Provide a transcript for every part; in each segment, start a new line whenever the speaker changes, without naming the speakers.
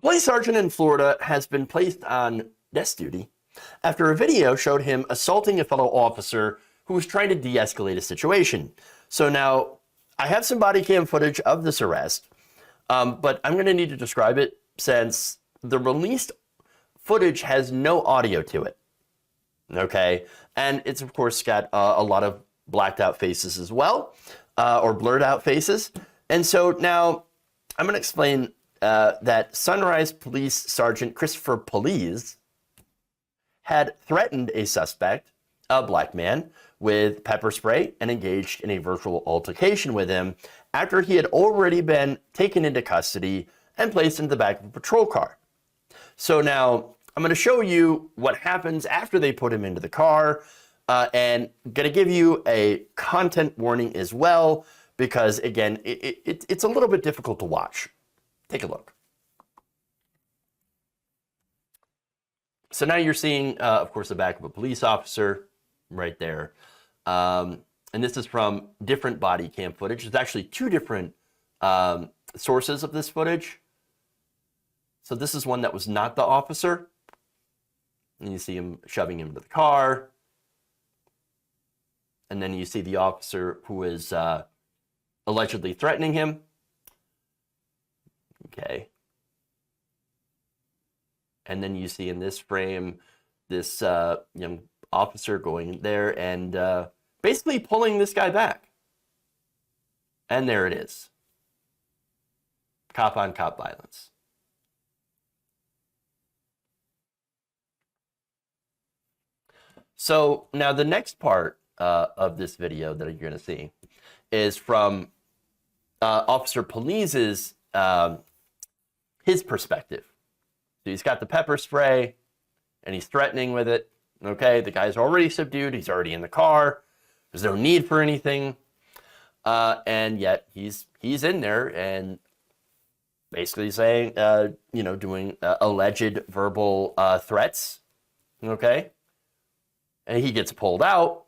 police sergeant in Florida has been placed on desk duty after a video showed him assaulting a fellow officer who was trying to de-escalate a situation. So now, I have some body cam footage of this arrest, but I'm going to need to describe it since the released footage has no audio to it. Okay, and it's of course got a lot of blacked out faces as well, or blurred out faces. And so now I'm going to explain that Sunrise Police Sergeant Christopher Police had threatened a suspect, a black man, with pepper spray and engaged in a virtual altercation with him after he had already been taken into custody and placed into the back of a patrol car. So now I'm going to show you what happens after they put him into the car, and going to give you a content warning as well, because again, it's a little bit difficult to watch. Take a look. So now you're seeing, of course, the back of a police officer right there. And this is from different body cam footage. There's actually two different sources of this footage. So this is one that was not the officer. And you see him shoving him into the car. And then you see the officer who is allegedly threatening him. Okay. And then you see in this frame, this young officer going there and basically pulling this guy back. And there it is. Cop on cop violence. So now the next part of this video that you're going to see is from Officer Police's his perspective. So he's got the pepper spray and he's threatening with it. Okay, the guy's already subdued. He's already in the car. There's no need for anything. And yet he's in there and basically saying, doing alleged verbal threats. Okay. And he gets pulled out.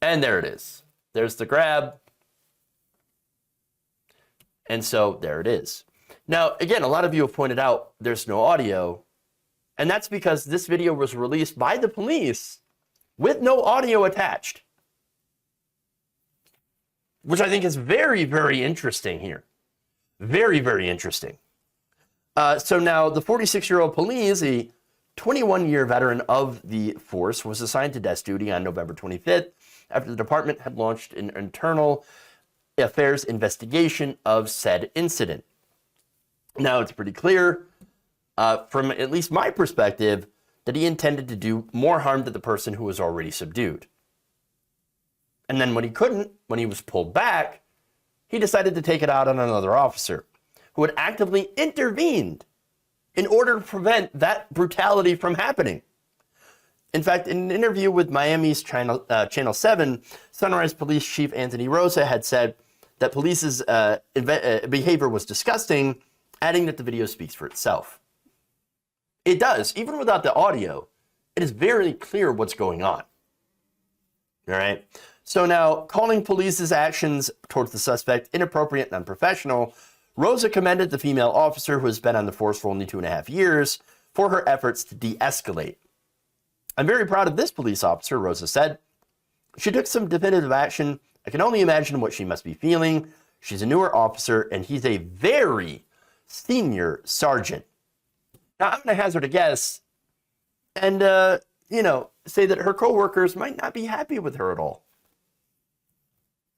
And there it is. There's the grab. And so there it is. Now, again, a lot of you have pointed out there's no audio. And that's because this video was released by the police with no audio attached. Which I think is very, very interesting here. Very, very interesting. So now the 46-year-old police, a 21-year veteran of the force, was assigned to desk duty on November 25th after the department had launched an internal affairs investigation of said incident. Now, it's pretty clear, from at least my perspective, that he intended to do more harm to the person who was already subdued. And then when he couldn't, when he was pulled back, he decided to take it out on another officer who had actively intervened in order to prevent that brutality from happening. In fact, in an interview with Miami's Channel 7, Sunrise Police Chief Anthony Rosa had said that police's behavior was disgusting, adding that the video speaks for itself. It does. Even without the audio, it is very clear what's going on. All right? So now, calling police's actions towards the suspect inappropriate and unprofessional, Rosa commended the female officer who has been on the force for only 2.5 years for her efforts to de-escalate. I'm very proud of this police officer, Rosa said. She took some definitive action. I can only imagine what she must be feeling. She's a newer officer, and he's a very senior sergeant. Now, I'm going to hazard a guess and, say that her coworkers might not be happy with her at all.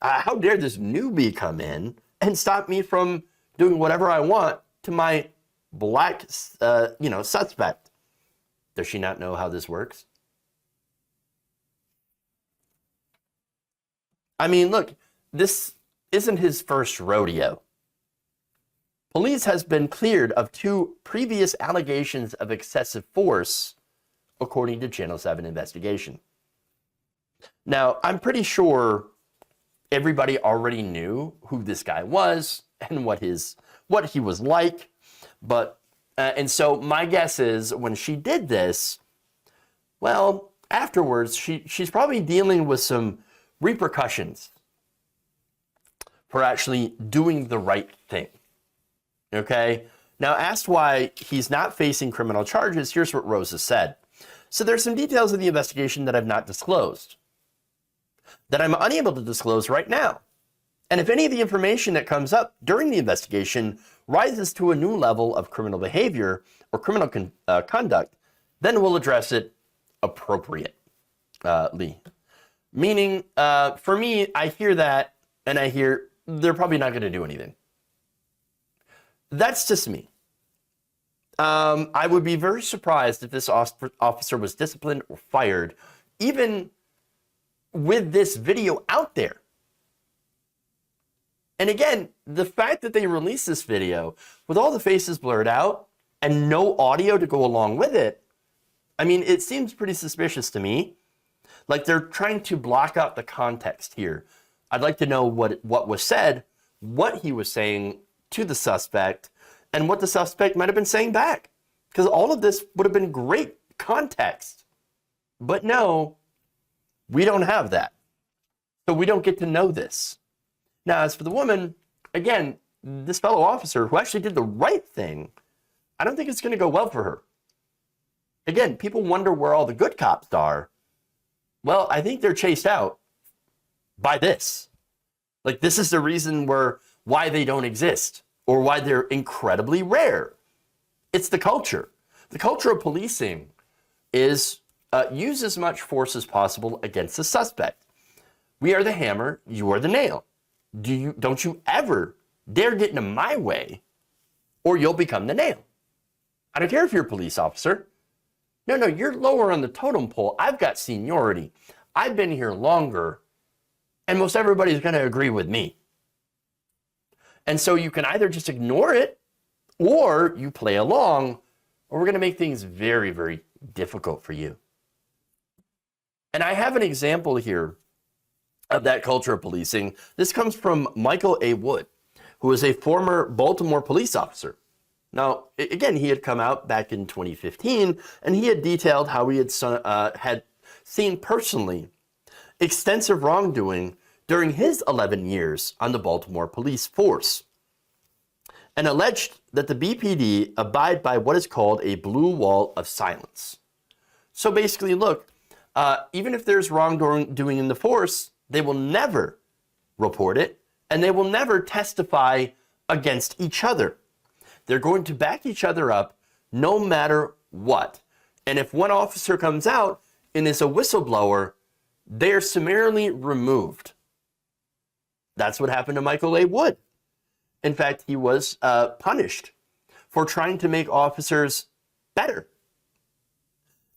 How dare this newbie come in and stop me from doing whatever I want to my black, suspect? Does she not know how this works? I mean, look, this isn't his first rodeo. Police has been cleared of 2 previous allegations of excessive force, according to Channel 7 investigation. Now, I'm pretty sure everybody already knew who this guy was and what he was like, but and so my guess is when she did this, well, afterwards she's probably dealing with some repercussions for actually doing the right thing. Okay? Now, asked why he's not facing criminal charges, here's what Rosa said. So there's some details of the investigation that I've not disclosed, that I'm unable to disclose right now. And if any of the information that comes up during the investigation rises to a new level of criminal behavior or criminal conduct, then we'll address it appropriately. Meaning, for me, I hear that and I hear they're probably not going to do anything. That's just me. I would be very surprised if this officer was disciplined or fired, even with this video out there. And again, the fact that they released this video with all the faces blurred out and no audio to go along with it, I mean, it seems pretty suspicious to me. Like they're trying to block out the context here. I'd like to know what was said, what he was saying to the suspect, and what the suspect might have been saying back. Because all of this would have been great context. But no, we don't have that. So we don't get to know this. Now, as for the woman, again, this fellow officer who actually did the right thing, I don't think it's going to go well for her. Again, people wonder where all the good cops are. Well, I think they're chased out by this. Like, this is the reason why they don't exist or why they're incredibly rare. It's the culture. The culture of policing is use as much force as possible against the suspect. We are the hammer, you are the nail. Don't you ever dare get into my way or you'll become the nail. I don't care if you're a police officer. No, you're lower on the totem pole. I've got seniority. I've been here longer, and most everybody's going to agree with me. And so you can either just ignore it, or you play along, or we're going to make things very, very difficult for you. And I have an example here of that culture of policing. This comes from Michael A. Wood, who is a former Baltimore police officer. Now, again, he had come out back in 2015, and he had detailed how he had seen personally extensive wrongdoing during his 11 years on the Baltimore police force, and alleged that the BPD abide by what is called a blue wall of silence. So basically, look, even if there's wrongdoing in the force, they will never report it, and they will never testify against each other. They're going to back each other up no matter what. And if one officer comes out and is a whistleblower, they're summarily removed. That's what happened to Michael A. Wood. In fact, he was punished for trying to make officers better.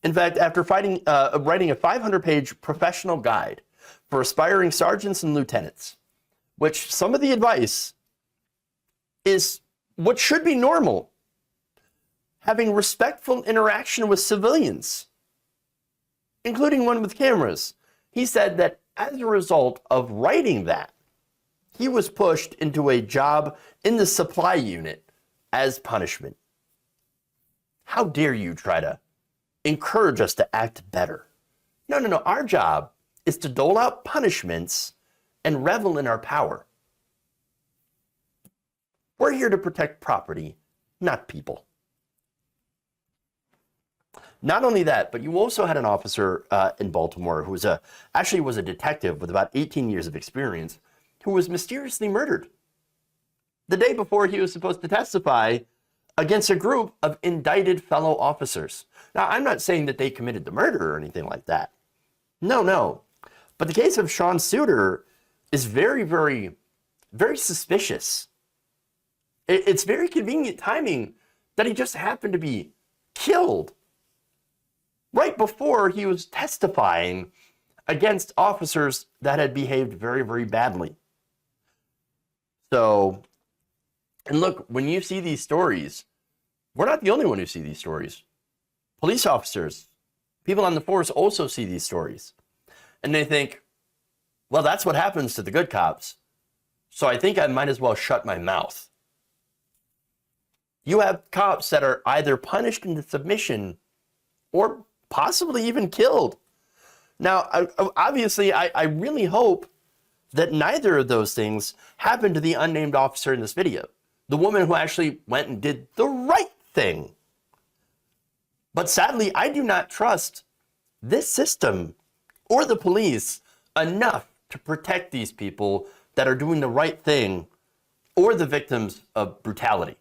In fact, after writing a 500-page professional guide for aspiring sergeants and lieutenants, which some of the advice is what should be normal, having respectful interaction with civilians, including one with cameras. He said that as a result of writing that, he was pushed into a job in the supply unit as punishment. How dare you try to encourage us to act better? No. Our job is to dole out punishments and revel in our power. We're here to protect property, not people. Not only that, but you also had an officer in Baltimore who actually was a detective with about 18 years of experience who was mysteriously murdered the day before he was supposed to testify against a group of indicted fellow officers. Now, I'm not saying that they committed the murder or anything like that. No. But the case of Sean Suter is very, very, very suspicious. It's very convenient timing that he just happened to be killed right before he was testifying against officers that had behaved very, very badly. So, and look, when you see these stories, we're not the only one who see these stories. Police officers, people on the force also see these stories. And they think, well, that's what happens to the good cops. So I think I might as well shut my mouth. You have cops that are either punished into submission or possibly even killed. Now, obviously, I really hope that neither of those things happened to the unnamed officer in this video. the woman who actually went and did the right thing. But sadly, I do not trust this system or the police enough to protect these people that are doing the right thing or the victims of brutality.